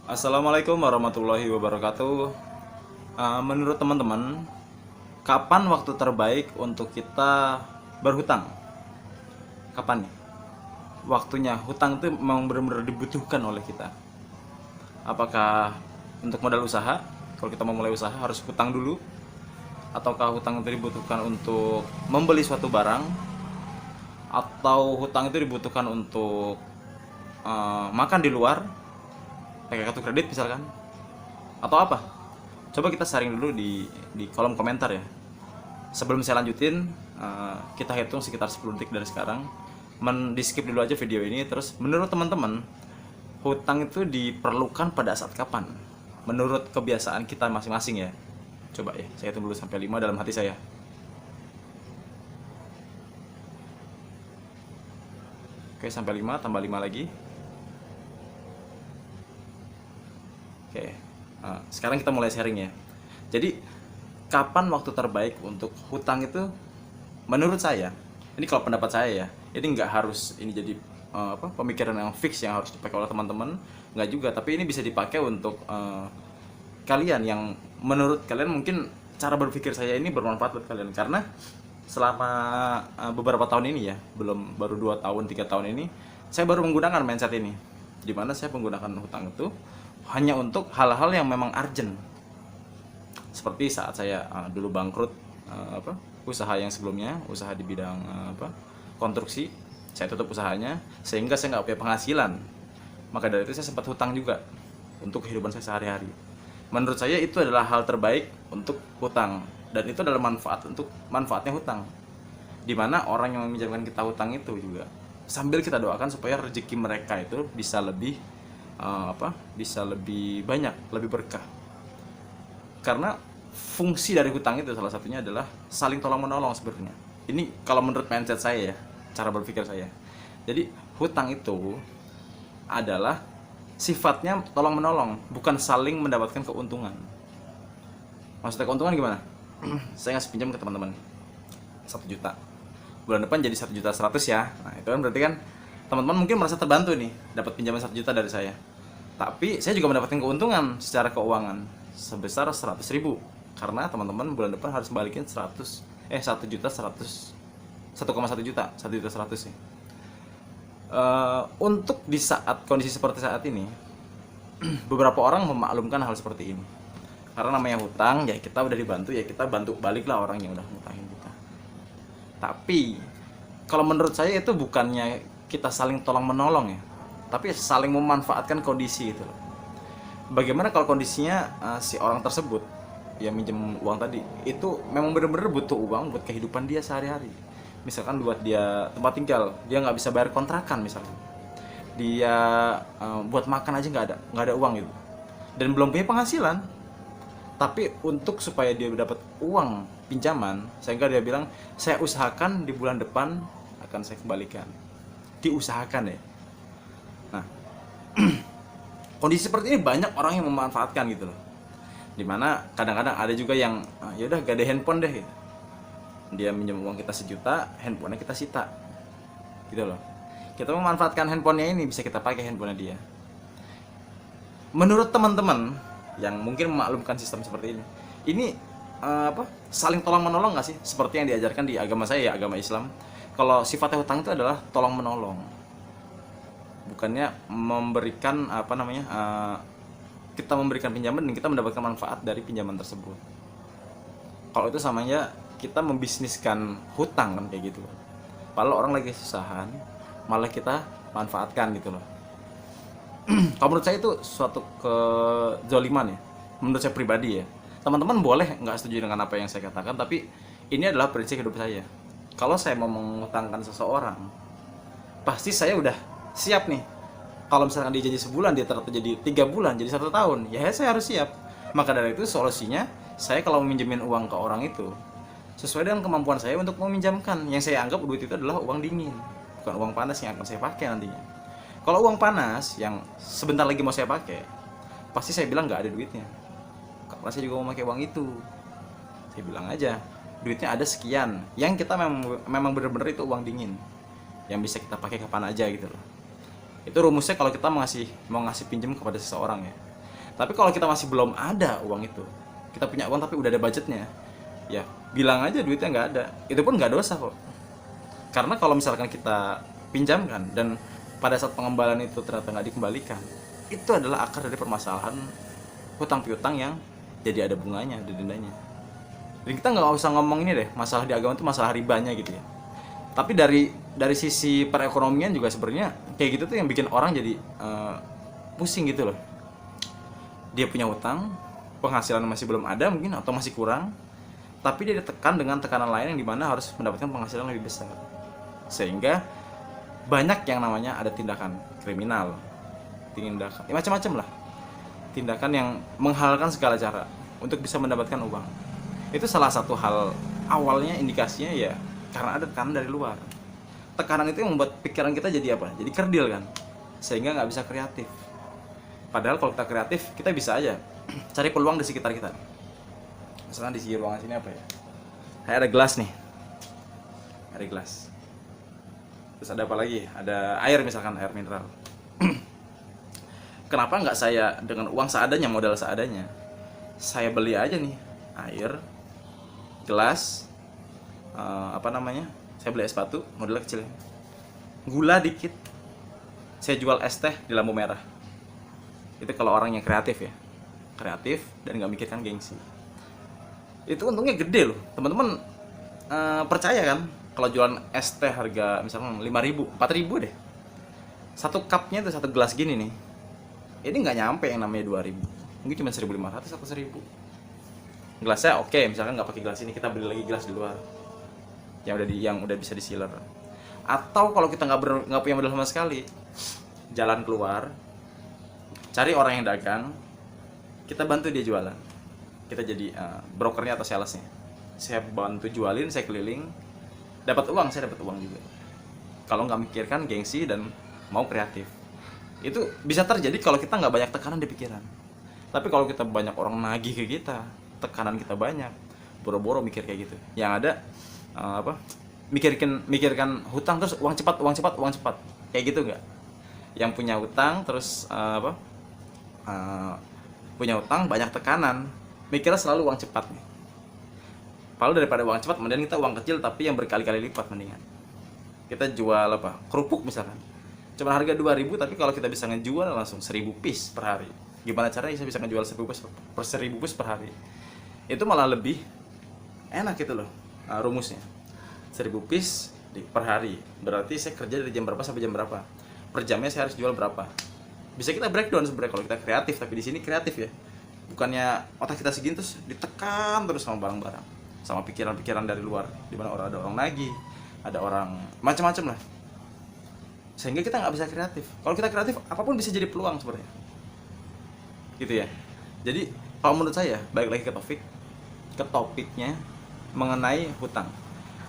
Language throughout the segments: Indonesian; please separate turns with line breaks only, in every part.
Assalamualaikum warahmatullahi wabarakatuh. Menurut teman-teman, kapan waktu terbaik untuk kita berhutang? Kapan nih? Waktunya hutang itu memang benar-benar dibutuhkan oleh kita. Apakah untuk modal usaha? Kalau kita mau mulai usaha harus hutang dulu, ataukah hutang itu dibutuhkan untuk membeli suatu barang, atau hutang itu dibutuhkan untuk makan di luar, pakai kartu kredit misalkan, atau apa? Coba kita sharing dulu di kolom komentar ya. Sebelum saya lanjutin, kita hitung sekitar 10 detik dari sekarang. Di skip dulu aja video ini. Terus menurut teman-teman, hutang itu diperlukan pada saat kapan? Menurut kebiasaan kita masing-masing ya. Coba ya, saya hitung dulu sampai 5 dalam hati saya. Oke, sampai 5, tambah 5 lagi. Oke, sekarang kita mulai sharing ya. Jadi, kapan waktu terbaik untuk hutang itu? Menurut saya, ini kalau pendapat saya ya, ini nggak harus ini jadi pemikiran yang fix yang harus dipakai oleh teman-teman, nggak juga. Tapi ini bisa dipakai untuk kalian yang menurut kalian mungkin cara berpikir saya ini bermanfaat buat kalian, karena selama beberapa tahun ini ya, belum baru 2 tahun 3 tahun ini, saya baru menggunakan mindset ini, dimana saya menggunakan hutang itu hanya untuk hal-hal yang memang urgent. Seperti saat saya dulu bangkrut, usaha yang sebelumnya, usaha di bidang konstruksi, saya tutup usahanya sehingga saya nggak punya penghasilan. Maka dari itu saya sempat hutang juga untuk kehidupan saya sehari-hari. Menurut saya itu adalah hal terbaik untuk hutang, dan itu adalah manfaatnya hutang, dimana orang yang meminjamkan kita hutang itu juga sambil kita doakan supaya rezeki mereka itu bisa lebih bisa lebih banyak, lebih berkah. Karena fungsi dari hutang itu salah satunya adalah saling tolong menolong sebenarnya. Ini kalau menurut mindset saya ya, cara berpikir saya. Jadi hutang itu adalah sifatnya tolong menolong, bukan saling mendapatkan keuntungan. Maksudnya keuntungan gimana? Saya ngasih pinjam ke teman-teman 1 juta, bulan depan jadi 1,1 juta ya. Nah itu kan berarti kan teman-teman mungkin merasa terbantu nih, dapat pinjaman 1 juta dari saya. Tapi saya juga mendapatkan keuntungan secara keuangan sebesar 100.000, karena teman-teman bulan depan harus balikin 1,1 juta 1,1 juta ya. Untuk di saat kondisi seperti saat ini, beberapa orang memaklumkan hal seperti ini, karena namanya hutang ya, kita udah dibantu ya, kita bantu balik lah orang yang udah ngutangin kita. Tapi kalau menurut saya itu bukannya kita saling tolong menolong ya, tapi saling memanfaatkan kondisi itu. Bagaimana kalau kondisinya si orang tersebut yang minjem uang tadi itu memang benar-benar butuh uang buat kehidupan dia sehari-hari. Misalkan buat dia tempat tinggal, dia nggak bisa bayar kontrakan misalkan. Dia buat makan aja nggak ada uang gitu. Dan belum punya penghasilan. Tapi untuk supaya dia dapat uang pinjaman, sehingga dia bilang, saya usahakan di bulan depan akan saya kembalikan. Diusahakan ya. Nah, kondisi seperti ini banyak orang yang memanfaatkan gitu loh. Dimana kadang-kadang ada juga yang ya udah gak ada handphone deh gitu. Dia minjem uang kita 1 juta, handphonenya kita sita gitu loh. Kita memanfaatkan handphonenya ini, bisa kita pakai handphonenya dia. Menurut teman-teman yang mungkin memaklumkan sistem seperti ini saling tolong menolong nggak sih, seperti yang diajarkan di agama saya ya, agama Islam? Kalau sifatnya hutang itu adalah tolong menolong, bukannya memberikan kita memberikan pinjaman dan kita mendapatkan manfaat dari pinjaman tersebut. Kalau itu samanya kita membisniskan hutang kan, kayak gitu. Padahal orang lagi kesusahan, malah kita manfaatkan gitu loh. Kalau menurut saya itu suatu kezaliman ya, menurut saya pribadi ya. Teman-teman boleh nggak setuju dengan apa yang saya katakan, tapi ini adalah prinsip hidup saya. Kalau saya mau mengutangkan seseorang, pasti saya udah siap nih. Kalau misalkan dia janji sebulan, dia ternyata jadi 3 bulan, jadi 1 tahun, ya saya harus siap. Maka dari itu solusinya, saya kalau minjemin uang ke orang itu sesuai dengan kemampuan saya untuk meminjamkan. Yang saya anggap duit itu adalah uang dingin, bukan uang panas yang akan saya pakai nantinya. Kalau uang panas yang sebentar lagi mau saya pakai, pasti saya bilang nggak ada duitnya, karena saya juga mau pakai uang itu. Saya bilang aja duitnya ada sekian, yang kita memang benar-benar itu uang dingin yang bisa kita pakai kapan aja gitu loh. Itu rumusnya kalau kita mau ngasih pinjam kepada seseorang ya. Tapi kalau kita masih belum ada uang itu, kita punya uang tapi udah ada budgetnya, ya bilang aja duitnya nggak ada, itu pun nggak dosa kok. Karena kalau misalkan kita pinjamkan dan pada saat pengembalian itu ternyata nggak dikembalikan, itu adalah akar dari permasalahan hutang piutang yang jadi ada bunganya, ada dendanya. Dan kita nggak usah ngomong ini deh, masalah di agama itu masalah ribanya gitu ya. Tapi dari sisi perekonomian juga sebenarnya kayak gitu tuh yang bikin orang jadi pusing gitu loh. Dia punya hutang, penghasilan masih belum ada mungkin atau masih kurang, tapi dia ditekan dengan tekanan lain yang dimana harus mendapatkan penghasilan lebih besar, sehingga banyak yang namanya ada tindakan kriminal, tindakan ya macam-macam lah, tindakan yang menghalalkan segala cara untuk bisa mendapatkan uang. Itu salah satu hal awalnya, indikasinya ya karena ada tekanan dari luar. Tekanan itu yang membuat pikiran kita jadi apa? Jadi kerdil kan, sehingga nggak bisa kreatif. Padahal kalau kita kreatif, kita bisa aja cari peluang di sekitar kita. Misalnya di sini ruangan sini apa ya? Kayak ada gelas nih, ada gelas. Terus ada apa lagi? Ada air misalkan, air mineral. Kenapa nggak saya dengan uang seadanya, modal seadanya, saya beli aja nih air, gelas, saya beli es batu, modelnya kecil, gula dikit, saya jual es teh di lampu merah. Itu kalau orang yang kreatif ya, kreatif dan nggak mikirkan gengsi. Itu untungnya gede loh teman-teman. Percaya kan kalau jualan es teh harga misalnya 5.000, 4.000 deh, satu cupnya itu satu gelas gini nih, ini nggak nyampe yang namanya 2.000, mungkin cuma 1.500 atau 1.000. Gelasnya oke, misalkan nggak pakai gelas ini, kita beli lagi gelas di luar yang udah bisa disealer. Atau kalau kita nggak punya modal sama sekali, jalan keluar, cari orang yang dagang, kita bantu dia jualan, kita jadi brokernya atau salesnya. Saya bantu jualin, saya keliling, dapat uang, saya dapat uang juga. Kalau nggak mikirkan gengsi dan mau kreatif, itu bisa terjadi kalau kita nggak banyak tekanan di pikiran. Tapi kalau kita banyak orang nagih ke kita, tekanan kita banyak, boro-boro mikir kayak gitu, yang ada mikirkan hutang terus uang cepat, kayak gitu nggak? Yang punya hutang terus punya hutang banyak tekanan, mikirnya selalu uang cepat nih. Padahal daripada uang cepat, mending kita uang kecil tapi yang berkali-kali lipat. Mendingan kita jual kerupuk misalkan, cuma harga 2.000, tapi kalau kita bisa ngejual langsung 1.000 piece per hari. Gimana caranya saya bisa ngejual 1.000 piece per hari? Itu malah lebih enak gitu loh rumusnya. 1.000 piece per hari, berarti saya kerja dari jam berapa sampai jam berapa, per jamnya saya harus jual berapa. Bisa kita breakdown sebenarnya kalau kita kreatif. Tapi di sini kreatif ya, bukannya otak kita segini terus ditekan terus sama barang-barang, sama pikiran-pikiran dari luar, dimana ada orang nagih, ada orang macam-macam lah, sehingga kita nggak bisa kreatif. Kalau kita kreatif, apapun bisa jadi peluang sebenarnya, gitu ya. Jadi kalau menurut saya, balik lagi ke topiknya mengenai hutang.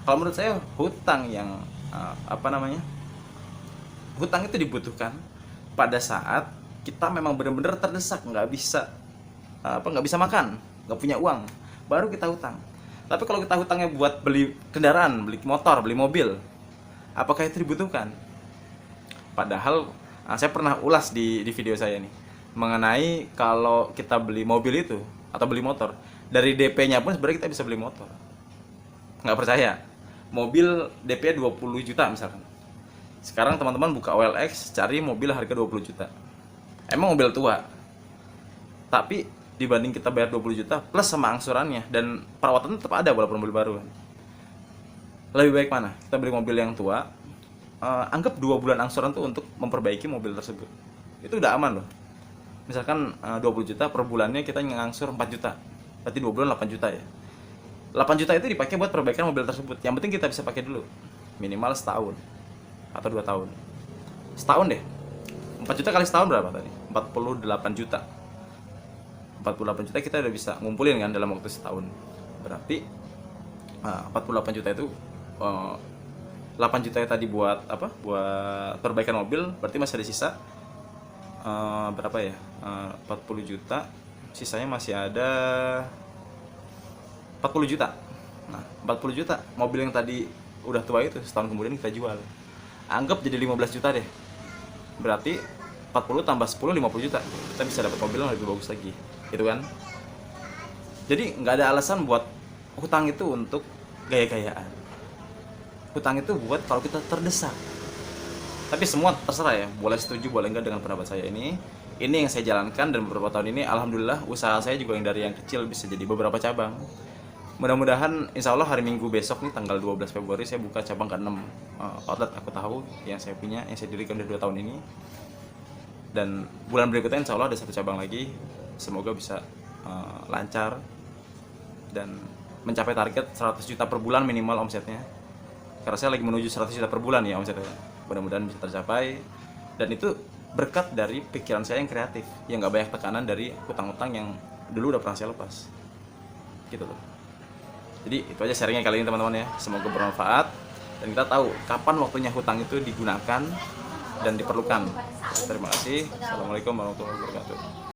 Kalau menurut saya hutang yang hutang itu dibutuhkan pada saat kita memang benar-benar terdesak, nggak bisa makan, nggak punya uang, baru kita hutang. Tapi kalau kita hutangnya buat beli kendaraan, beli motor, beli mobil, apakah itu dibutuhkan? Padahal saya pernah ulas di video saya nih mengenai kalau kita beli mobil itu atau beli motor, dari DP-nya pun sebenarnya kita bisa beli motor. Nggak percaya? Mobil DP 20 juta misalkan. Sekarang teman-teman buka OLX, cari mobil harga 20 juta. Emang mobil tua, tapi dibanding kita bayar 20 juta plus sama angsurannya dan perawatan tetap ada walaupun mobil baru kan. Lebih baik mana? Kita beli mobil yang tua, anggap 2 bulan angsuran tuh untuk memperbaiki mobil tersebut. Itu udah aman loh. Misalkan 20 juta per bulannya kita ngangsur 4 juta, berarti 2 bulan 8 juta ya. 8 juta itu dipakai buat perbaikan mobil tersebut. Yang penting kita bisa pakai dulu, minimal setahun atau 2 tahun. Setahun deh. 4 juta kali setahun berapa tadi? 48 juta. 48 juta kita udah bisa ngumpulin kan dalam waktu setahun. Berarti 48 juta itu 8 juta tadi buat apa? Buat perbaikan mobil, berarti masih ada sisa berapa ya? 40 juta. Sisanya masih ada 40 juta. Nah, 40 juta mobil yang tadi udah tua itu setahun kemudian kita jual. Anggap jadi 15 juta deh. Berarti 40 tambah 10 50 juta, kita bisa dapat mobil yang lebih bagus lagi, gitu kan. Jadi nggak ada alasan buat hutang itu untuk gaya-gayaan. Hutang itu buat kalau kita terdesak. Tapi semua terserah ya, boleh setuju boleh enggak dengan pendapat saya ini. Ini yang saya jalankan, dan beberapa tahun ini alhamdulillah usaha saya juga yang dari yang kecil bisa jadi beberapa cabang. Mudah-mudahan insya Allah hari Minggu besok nih tanggal 12 Februari saya buka cabang ke-6 outlet aku tahu yang saya punya, yang saya dirikan dari 2 tahun ini. Dan bulan berikutnya insya Allah ada 1 cabang lagi. Semoga bisa lancar dan mencapai target 100 juta per bulan minimal omsetnya. Karena saya lagi menuju 100 juta per bulan ya omsetnya. Mudah-mudahan bisa tercapai. Dan itu berkat dari pikiran saya yang kreatif, yang gak banyak tekanan dari hutang-hutang yang dulu udah pernah saya lepas. Gitu loh. Jadi itu aja sharingnya kali ini teman-teman ya. Semoga bermanfaat dan kita tahu kapan waktunya hutang itu digunakan dan diperlukan. Terima kasih. Assalamualaikum warahmatullahi wabarakatuh.